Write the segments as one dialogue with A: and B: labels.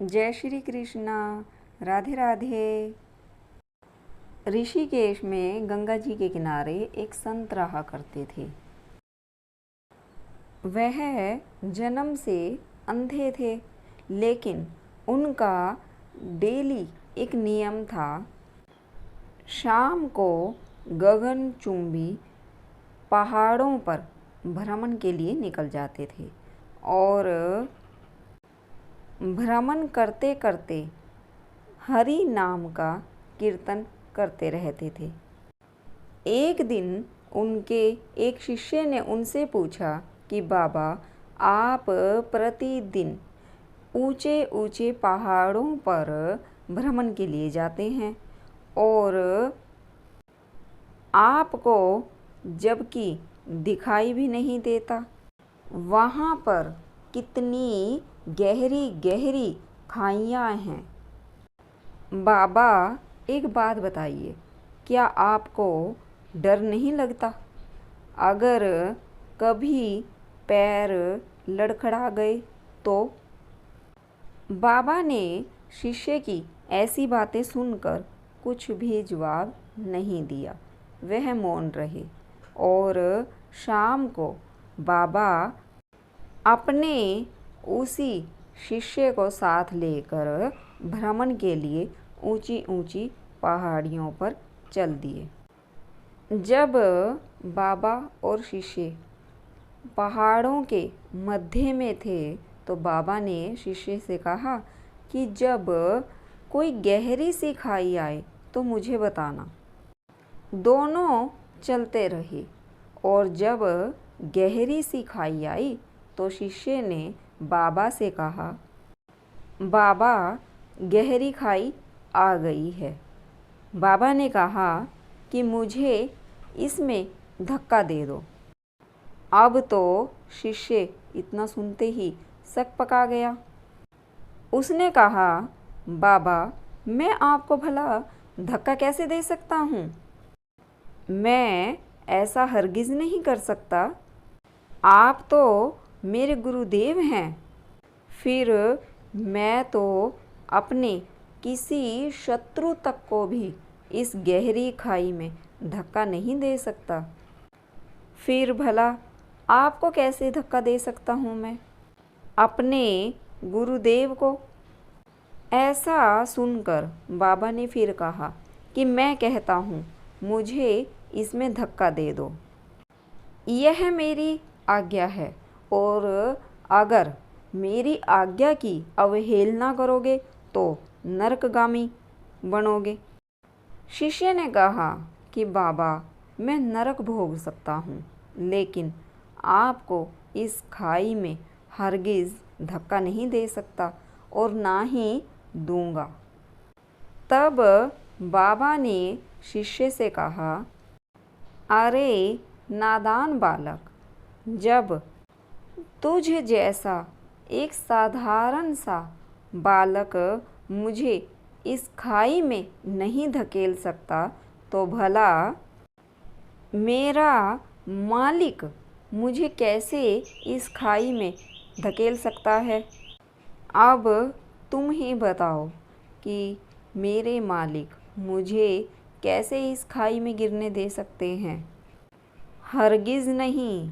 A: जय श्री कृष्णा। राधे राधे। ऋषिकेश में गंगा जी के किनारे एक संत रहा करते थे। वह जन्म से अंधे थे, लेकिन उनका डेली एक नियम था। शाम को गगनचुंबी पहाड़ों पर भ्रमण के लिए निकल जाते थे और भ्रमण करते करते हरि नाम का कीर्तन करते रहते थे। एक दिन उनके एक शिष्य ने उनसे पूछा कि बाबा, आप प्रतिदिन ऊंचे ऊंचे पहाड़ों पर भ्रमण के लिए जाते हैं और आपको जबकि दिखाई भी नहीं देता, वहाँ पर कितनी गहरी गहरी खाइयाँ हैं। बाबा, एक बात बताइए, क्या आपको डर नहीं लगता अगर कभी पैर लड़खड़ा गए तो? बाबा ने शिष्य की ऐसी बातें सुनकर कुछ भी जवाब नहीं दिया। वह मौन रहे और शाम को बाबा अपने उसी शिष्य को साथ लेकर भ्रमण के लिए ऊंची ऊंची पहाड़ियों पर चल दिए। जब बाबा और शिष्य पहाड़ों के मध्य में थे तो बाबा ने शिष्य से कहा कि जब कोई गहरी सी खाई आए तो मुझे बताना। दोनों चलते रहे और जब गहरी सी खाई आई तो शिष्य ने बाबा से कहा, बाबा, गहरी खाई आ गई है। बाबा ने कहा कि मुझे इसमें धक्का दे दो। अब तो शिष्य इतना सुनते ही सक पका गया। उसने कहा, बाबा, मैं आपको भला धक्का कैसे दे सकता हूँ? मैं ऐसा हरगिज़ नहीं कर सकता। आप तो मेरे गुरुदेव हैं। फिर मैं तो अपने किसी शत्रु तक को भी इस गहरी खाई में धक्का नहीं दे सकता। फिर भला आपको कैसे धक्का दे सकता हूँ मैं? अपने गुरुदेव को। ऐसा सुनकर बाबा ने फिर कहा कि मैं कहता हूँ, मुझे इसमें धक्का दे दो। यह मेरी आज्ञा है और अगर मेरी आज्ञा की अवहेलना करोगे तो नरकगामी बनोगे। शिष्य ने कहा कि बाबा, मैं नरक भोग सकता हूँ, लेकिन आपको इस खाई में हरगिज़ धक्का नहीं दे सकता और ना ही दूंगा। तब बाबा ने शिष्य से कहा, अरे नादान बालक, जब तुझ जैसा एक साधारण सा बालक मुझे इस खाई में नहीं धकेल सकता तो भला मेरा मालिक मुझे कैसे इस खाई में धकेल सकता है? अब तुम ही बताओ कि मेरे मालिक मुझे कैसे इस खाई में गिरने दे सकते हैं? हरगिज़ नहीं,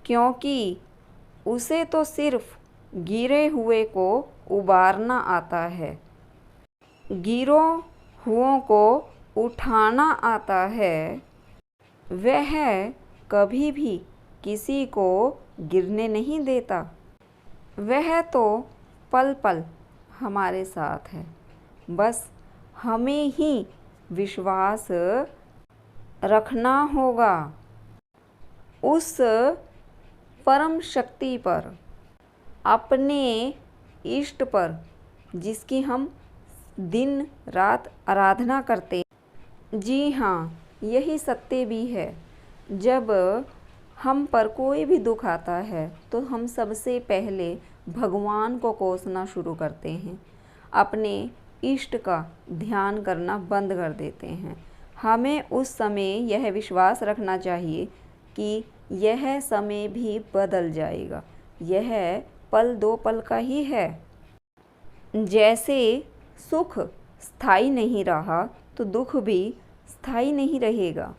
A: क्योंकि उसे तो सिर्फ गिरे हुए को उबारना आता है, गिरो हुओं को उठाना आता है। वह कभी भी किसी को गिरने नहीं देता। वह तो पल पल हमारे साथ है। बस हमें ही विश्वास रखना होगा उस परम शक्ति पर, अपने इष्ट पर, जिसकी हम दिन रात आराधना करते। जी हाँ, यही सत्य भी है। जब हम पर कोई भी दुख आता है तो हम सबसे पहले भगवान को कोसना शुरू करते हैं, अपने इष्ट का ध्यान करना बंद कर देते हैं। हमें उस समय यह विश्वास रखना चाहिए कि यह समय भी बदल जाएगा, यह पल दो पल का ही है। जैसे सुख स्थायी नहीं रहा तो दुख भी स्थायी नहीं रहेगा।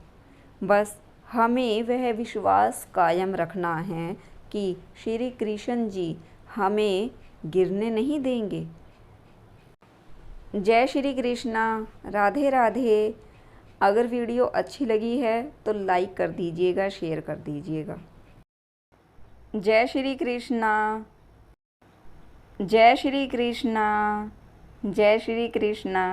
A: बस हमें वह विश्वास कायम रखना है कि श्री कृष्ण जी हमें गिरने नहीं देंगे। जय श्री कृष्णा। राधे राधे। अगर वीडियो अच्छी लगी है तो लाइक कर दीजिएगा, शेयर कर दीजिएगा। जय श्री कृष्णा। जय श्री कृष्णा। जय श्री कृष्णा।